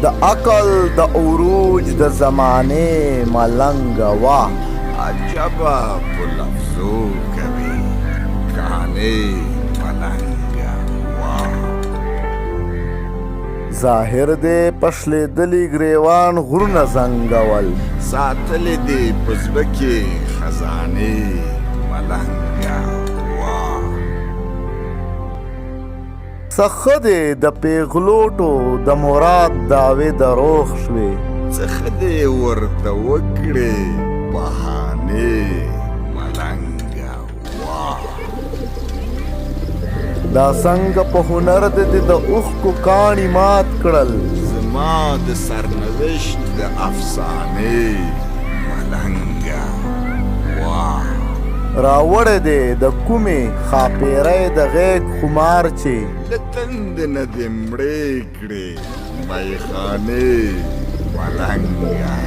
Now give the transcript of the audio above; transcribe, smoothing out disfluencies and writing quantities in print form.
د عقل د عروج د زمانې ملنګه وا عجبه په لفظو کوي کانې ملنګه وا ظاهر دې پشلېدلي ګریوان غرونه زنګول ساتلې دې په زړه کې خزانې ملنګه وا څخه دې د پیغلوټو د مراد دعوې دروغ شوې څخه دې ورته وکړې بهانې ملنګه وا دا څنګه په هنر دې د اوښکو کاڼي مات کړل زما د سرنوشت د افسانې ملنګه وا راوړې دې د کومې خاپیرۍ د غیږ خمار چې له تند نه دې مړې کړې میخانې ملنګه